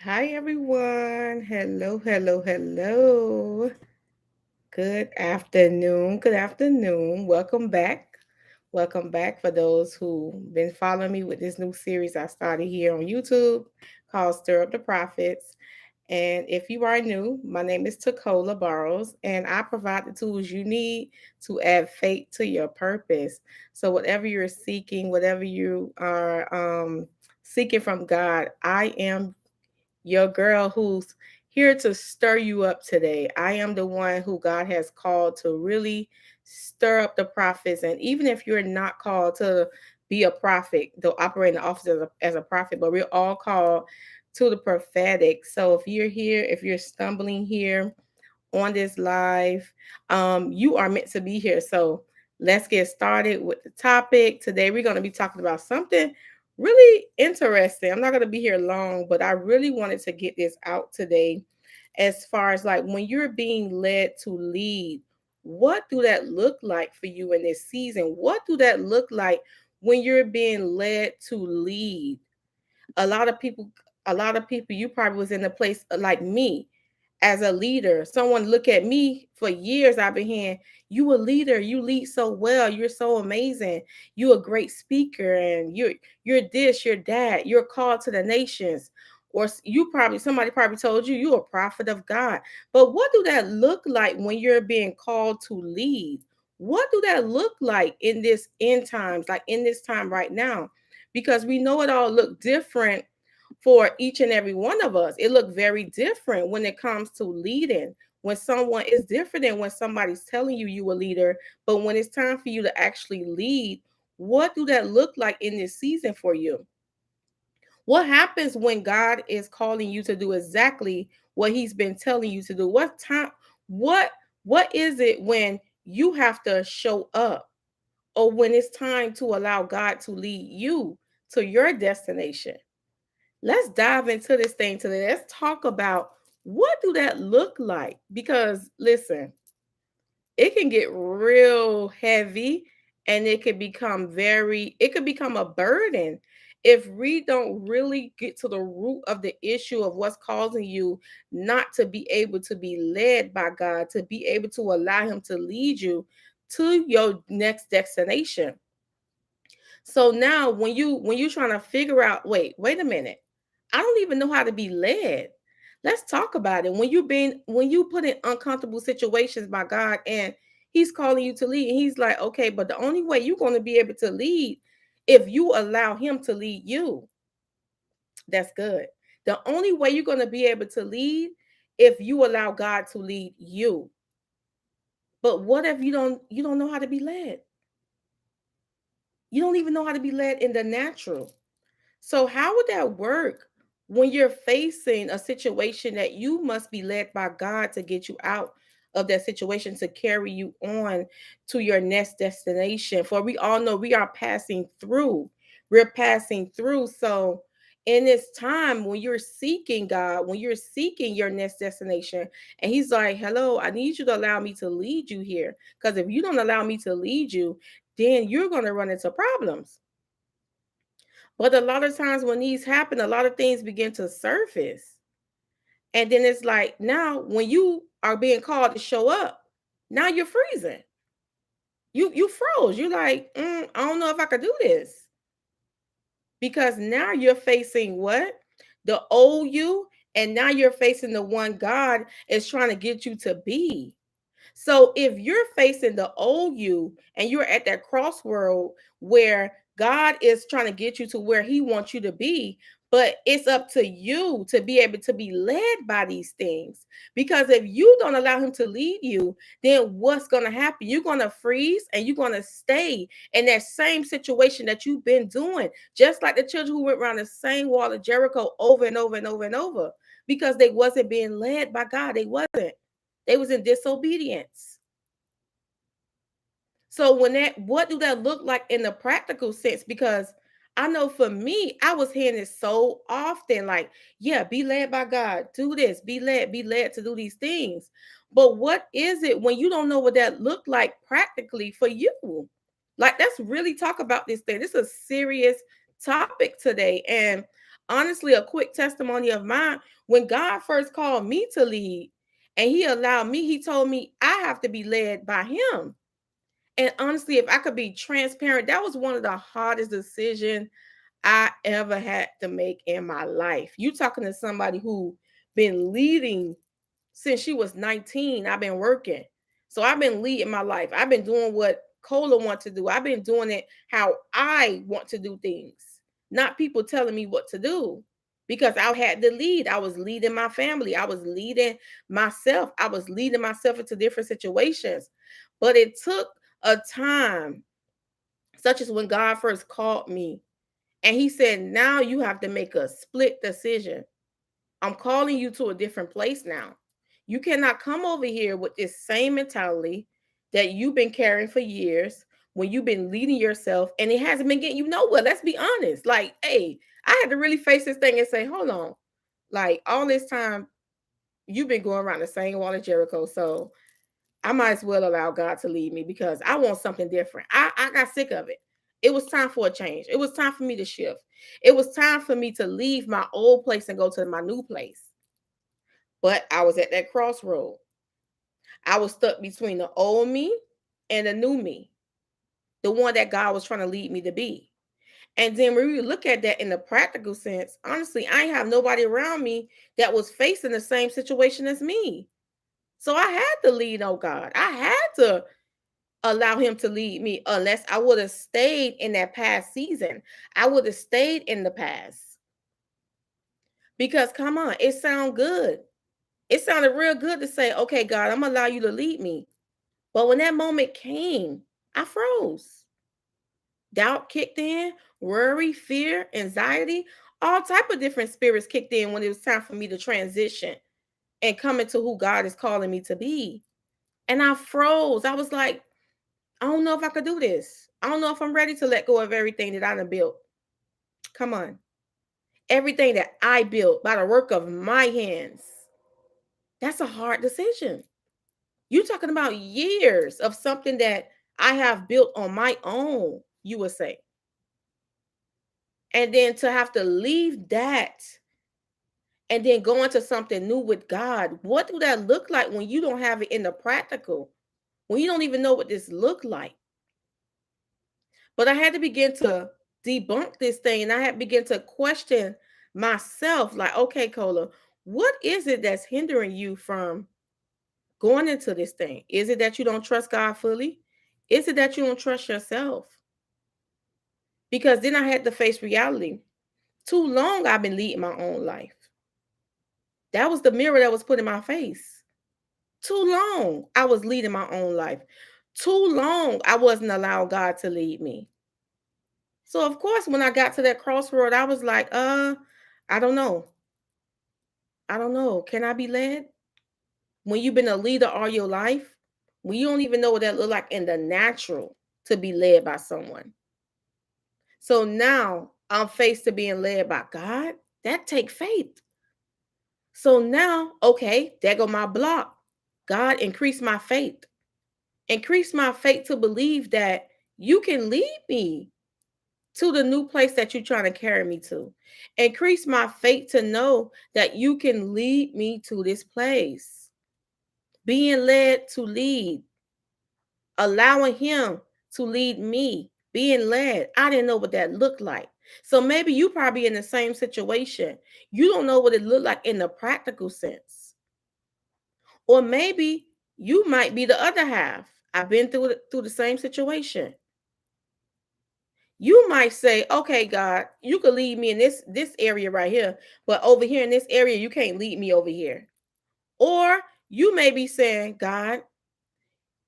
Hi, everyone. Hello, hello, hello. Good afternoon. Good afternoon. Welcome back. Welcome back for those who been following me with this new series I started here on YouTube called Stir Up the Prophets. And if you are new, my name is Tacola Barrows, and I provide the tools you need to add faith to your purpose. So, whatever you're seeking, whatever you are seeking from God, I am your girl who's here to stir you up today. I am the one who God has called to really stir up the prophets. And even if you're not called to be a prophet, to operate in the office as a prophet, but we're all called to the prophetic. So if you're here, if you're stumbling here, on this live. You are meant to be here. So let's get started with the topic. Today, we're going to be talking about something really interesting. I'm not going to be here long, but I really wanted to get this out today as far as like when you're being led to lead. What do that look like for you in this season? What do that look like when you're being led to lead? A lot of people, you probably was in a place like me as a leader. Someone look at me for years. I've been hearing, you a leader, you lead so well, you're so amazing, you a great speaker, and you're this, you're that, you're called to the nations. Or you probably, somebody probably told you you're a prophet of God. But what do that look like when you're being called to lead? What do that look like in this end times, like in this time right now? Because we know it all look different for each and every one of us. It look very different when it comes to leading. When someone is different than when somebody's telling you a leader, but when it's time for you to actually lead, what do that look like in this season for you? What happens when God is calling you to do exactly what he's been telling you to do? What what is it when you have to show up, or when it's time to allow God to lead you to your destination? Let's dive into this thing today. Let's talk about what do that look like? Because listen, it can get real heavy, and it could become a burden if we don't really get to the root of the issue of what's causing you not to be able to be led by God, to be able to allow him to lead you to your next destination. So now when you're trying to figure out, wait a minute, I don't even know how to be led. Let's talk about it. When you put in uncomfortable situations by God, and he's calling you to lead, and he's like, okay, but the only way you're going to be able to lead if you allow him to lead you. That's good. The only way you're going to be able to lead if you allow God to lead you. But what if you don't know how to be led? You don't even know how to be led in the natural. So, how would that work when you're facing a situation that you must be led by God to get you out of that situation, to carry you on to your next destination? For we all know we are passing through. We're passing through. So, in this time when you're seeking God, when you're seeking your next destination, and He's like, hello, I need you to allow me to lead you here. Because if you don't allow me to lead you, then you're going to run into problems. But a lot of times when these happen, a lot of things begin to surface. And then it's like now when you are being called to show up, now you're freezing. You froze. You're like, I don't know if I could do this. Because now you're facing what? The old you, and now you're facing the one God is trying to get you to be. So if you're facing the old you and you're at that crossroad where God is trying to get you to where he wants you to be, but it's up to you to be able to be led by these things. Because if you don't allow him to lead you, then what's going to happen? You're going to freeze, and you're going to stay in that same situation that you've been doing, just like the children who went around the same wall of Jericho over and over and over and over, because they wasn't being led by God. They was in disobedience. So what do that look like in the practical sense? Because I know for me, I was hearing it so often, like, yeah, be led by God, do this, be led to do these things. But what is it when you don't know what that looked like practically for you? Like, let's really talk about this thing. This is a serious topic today. And Honestly, a quick testimony of mine, when God first called me to lead and he allowed me, he told me I have to be led by him. And honestly, if I could be transparent, that was one of the hardest decisions I ever had to make in my life. You talking to somebody who been leading since she was 19. I've been working. So I've been leading my life. I've been doing what Cola wants to do. I've been doing it how I want to do things, not people telling me what to do. Because I had to lead. I was leading my family. I was leading myself. I was leading myself into different situations. But it took a time, such as when God first called me, and he said, now you have to make a split decision. I'm calling you to a different place now. You cannot come over here with this same mentality that you've been carrying for years when you've been leading yourself and it hasn't been getting you nowhere. Let's be honest. Like, hey, I had to really face this thing and say, hold on. Like, all this time, you've been going around the same wall of Jericho. So I might as well allow God to lead me because I want something different. I got sick of it. It was time for a change. It was time for me to shift. It was time for me to leave my old place and go to my new place. But I was at that crossroad. I was stuck between the old me and the new me, the one that God was trying to lead me to be. And then when we look at that in the practical sense, honestly, I ain't have nobody around me that was facing the same situation as me. So I had to lead on God. I had to allow him to lead me unless I would have stayed in that past season. I would have stayed in the past. Because come on, it sounded good. It sounded real good to say, okay, God, I'm gonna allow you to lead me. But when that moment came, I froze. Doubt kicked in, worry, fear, anxiety, all type of different spirits kicked in when it was time for me to transition and come into who God is calling me to be. And I froze. I was like, I don't know if I could do this. I don't know if I'm ready to let go of everything that I done built. Come on. Everything that I built by the work of my hands. That's a hard decision. You're talking about years of something that I have built on my own, you would say. And then to have to leave that and then go into something new with God. What do that look like when you don't have it in the practical? When you don't even know what this look like? But I had to begin to debunk this thing and I had to begin to question myself like, okay, Cola, what is it that's hindering you from going into this thing? Is it that you don't trust God fully? Is it that you don't trust yourself? Because then I had to face reality. Too long I've been leading my own life. That was the mirror that was put in my face. Too long I was leading my own life. Too long I wasn't allowing God to lead me. So of course, when I got to that crossroad, I was like, I don't know. I don't know. Can I be led? When you've been a leader all your life, when you don't even know what that look like in the natural to be led by someone. So now I'm faced to being led by God. That take faith. So now, okay, there go my block. God, increase my faith. Increase my faith to believe that you can lead me to the new place that you're trying to carry me to. Increase my faith to know that you can lead me to this place. Being led to lead, allowing Him to lead me, being led. I didn't know what that looked like. So maybe you probably in the same situation. You don't know what it looked like in the practical sense. Or maybe you might be the other half. I've been through the same situation. You might say, okay, God, you could lead me in this area right here, but over here in this area, you can't lead me over here. Or you may be saying, God,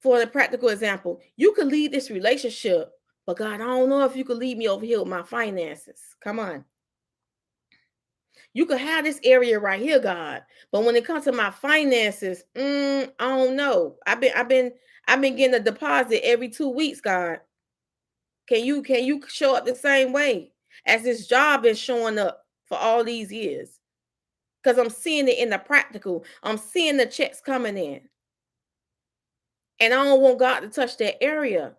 for the practical example, you could lead this relationship, but God, I don't know if you could lead me over here with my finances. Come on. You could have this area right here, God, but when it comes to my finances, I don't know. I've been getting a deposit every 2 weeks, God. Can you show up the same way as this job is showing up for all these years? Because I'm seeing it in the practical. I'm seeing the checks coming in. And I don't want God to touch that area.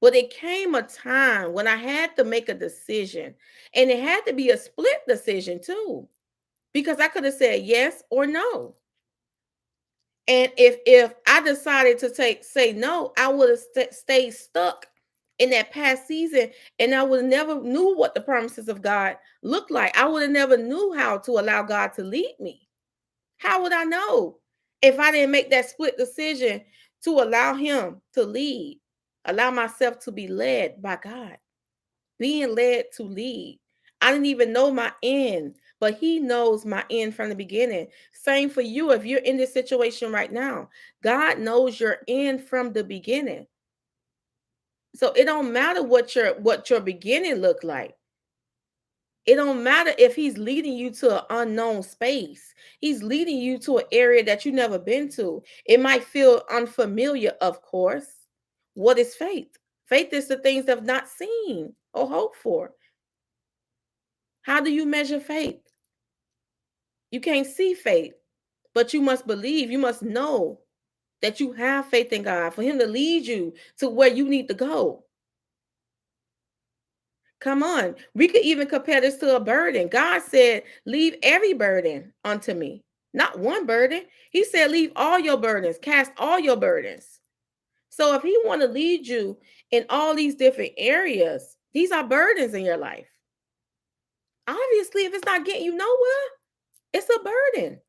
But it came a time when I had to make a decision, and it had to be a split decision too, because I could have said yes or no. And if I decided to say no, I would have stayed stuck in that past season, and I would never knew what the promises of God looked like. I would have never knew how to allow God to lead me. How would I know if I didn't make that split decision to allow him to lead, allow myself to be led by God, being led to lead? I didn't even know my end, but he knows my end from the beginning. Same for you. If you're in this situation right now, God knows your end from the beginning. So it don't matter what your beginning looked like. It don't matter if he's leading you to an unknown space. He's leading you to an area that you never been to. It might feel unfamiliar, of course. What is faith? Faith is the things that have not seen or hoped for. How do you measure faith? You can't see faith, but you must believe. You must know that you have faith in God for him to lead you to where you need to go. Come on. We could even compare this to a burden. God said, leave every burden unto me. Not one burden. He said, leave all your burdens, cast all your burdens. So if he want to lead you in all these different areas, these are burdens in your life. Obviously, if it's not getting you nowhere, it's a burden.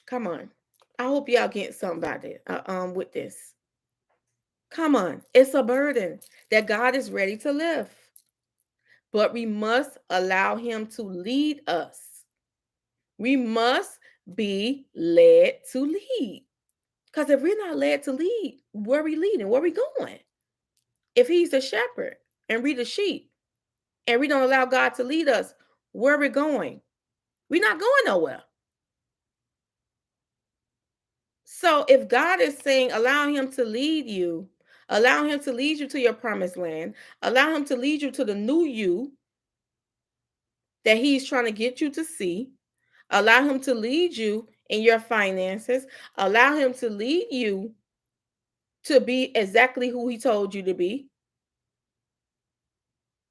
Come on. I hope y'all get somebody with this. Come on. It's a burden that God is ready to lift. But we must allow him to lead us. We must be led to lead. Because if we're not led to lead, where are we leading? Where are we going? If he's the shepherd and we the sheep, and we don't allow God to lead us, where are we going? We're not going nowhere. So if God is saying, allow him to lead you, allow him to lead you to your promised land, allow him to lead you to the new you that he's trying to get you to see, allow him to lead you in your finances, allow him to lead you to be exactly who he told you to be.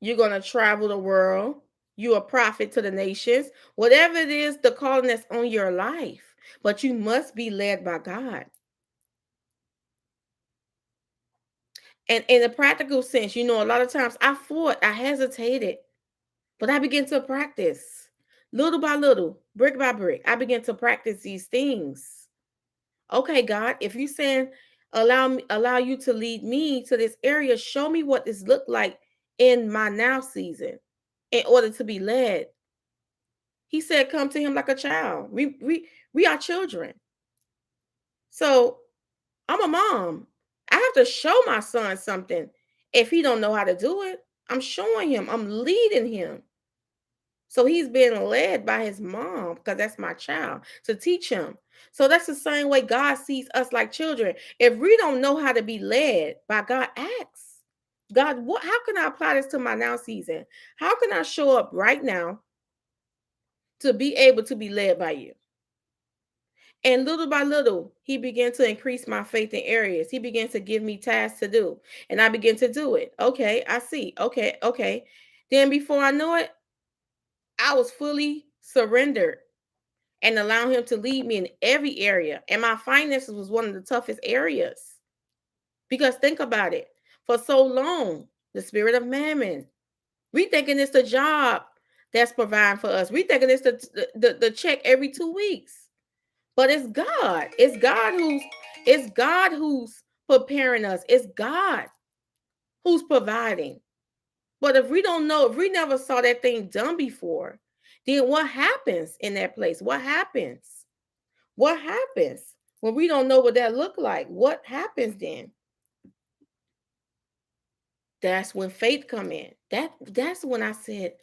You're going to travel the world. You're a prophet to the nations. Whatever it is, the calling that's on your life. But you must be led by God. And in a practical sense, a lot of times I fought, I hesitated, but I began to practice little by little, brick by brick. I began to practice these things. Okay, God, if you're saying allow you to lead me to this area, show me what this looked like in my now season in order to be led. He said, come to him like a child. We are children. So I'm a mom. I have to show my son something. If he don't know how to do it, I'm showing him. I'm leading him. So he's being led by his mom because that's my child to teach him. So that's the same way God sees us like children. If we don't know how to be led by God, ask God, how can I apply this to my now season? How can I show up right now to be able to be led by you? And little by little, he began to increase my faith in areas. He began to give me tasks to do, and I began to do it. Okay, I see. Okay, okay. Then before I know it, I was fully surrendered and allow him to lead me in every area. And my finances was one of the toughest areas. Because think about it. For so long, the spirit of mammon, we thinking it's the job that's providing for us. We thinking it's the check every 2 weeks. But it's God. It's God who's preparing us. It's God who's providing. But if we don't know, if we never saw that thing done before, then what happens in that place? What happens? What happens when we don't know what that look like? What happens then? That's when faith come in. That's when I said,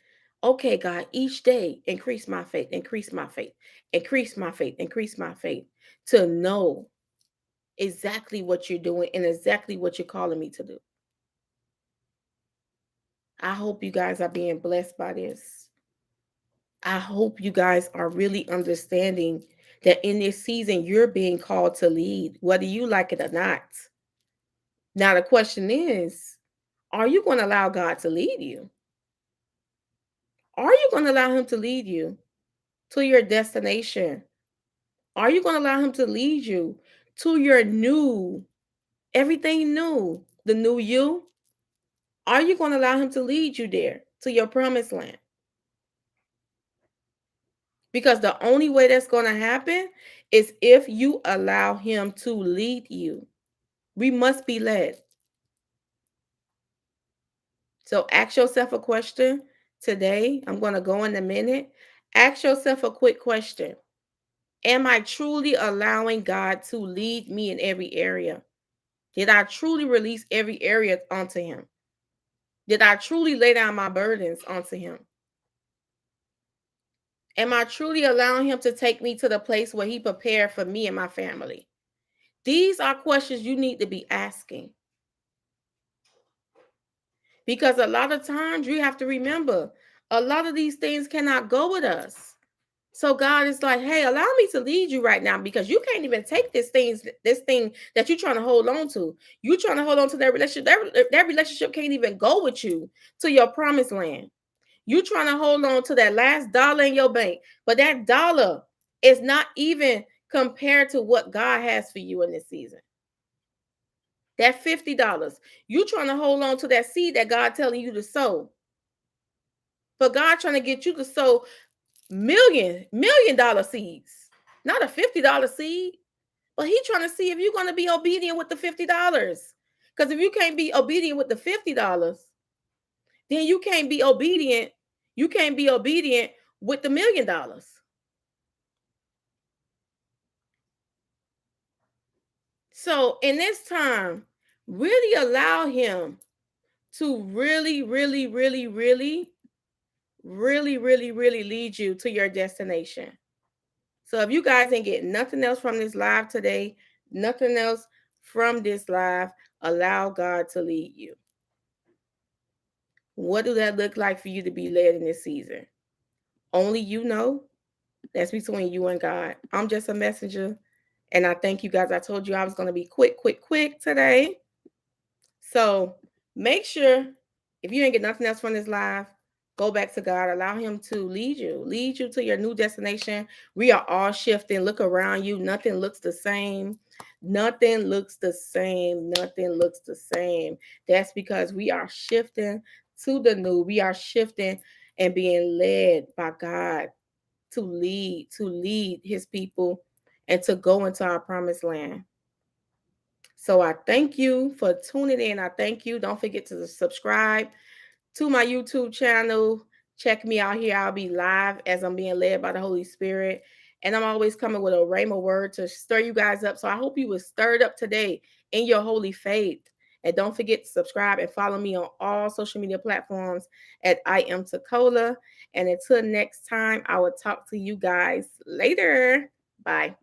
okay, God, each day increase my faith, increase my faith, increase my faith, increase my faith to know exactly what you're doing and exactly what you're calling me to do. I hope you guys are being blessed by this. I hope you guys are really understanding that in this season, you're being called to lead, whether you like it or not. Now, the question is, are you going to allow God to lead you? Are you going to allow Him to lead you to your destination? Are you going to allow Him to lead you to your new, everything new, the new you? Are you going to allow Him to lead you there to your promised land? Because the only way that's going to happen is if you allow Him to lead you. We must be led. So ask yourself a question today. I'm going to go in a minute. Ask yourself a quick question. Am I truly allowing God to lead me in every area? Did I truly release every area onto Him? Did I truly lay down my burdens onto Him? Am I truly allowing Him to take me to the place where He prepared for me and my family? These are questions you need to be asking. Because a lot of times you have to remember, a lot of these things cannot go with us. So God is like, hey, allow me to lead you right now because you can't even take this thing that you're trying to hold on to. You're trying to hold on to that relationship. That relationship can't even go with you to your promised land. You're trying to hold on to that last dollar in your bank, but that dollar is not even compared to what God has for you in this season. That $50, you trying to hold on to that seed that God telling you to sow. But God trying to get you to sow million dollar seeds, not a $50 seed. But He trying to see if you're going to be obedient with the $50. Because if you can't be obedient with the $50, then you can't be obedient. You can't be obedient with the $1,000,000. So in this time, really allow Him to really lead you to your destination. So if you guys didn't get nothing else from this live today, nothing else from this live, allow God to lead you. What do that look like for you to be led in this season? Only you know. That's between you and God. I'm just a messenger. And I thank you guys. I told you I was going to be quick today. So make sure if you didn't get nothing else from this live, go back to God. Allow Him to lead you to your new destination. We are all shifting. Look around you. Nothing looks the same. Nothing looks the same. Nothing looks the same. That's because we are shifting to the new. We are shifting and being led by God to lead His people and to go into our promised land. So I thank you for tuning in. I thank you. Don't forget to subscribe to my YouTube channel. Check me out here. I'll be live as I'm being led by the Holy Spirit. And I'm always coming with a rhema word to stir you guys up. So I hope you were stirred up today in your holy faith. And don't forget to subscribe and follow me on all social media platforms at I am Tacola. And until next time, I will talk to you guys later. Bye.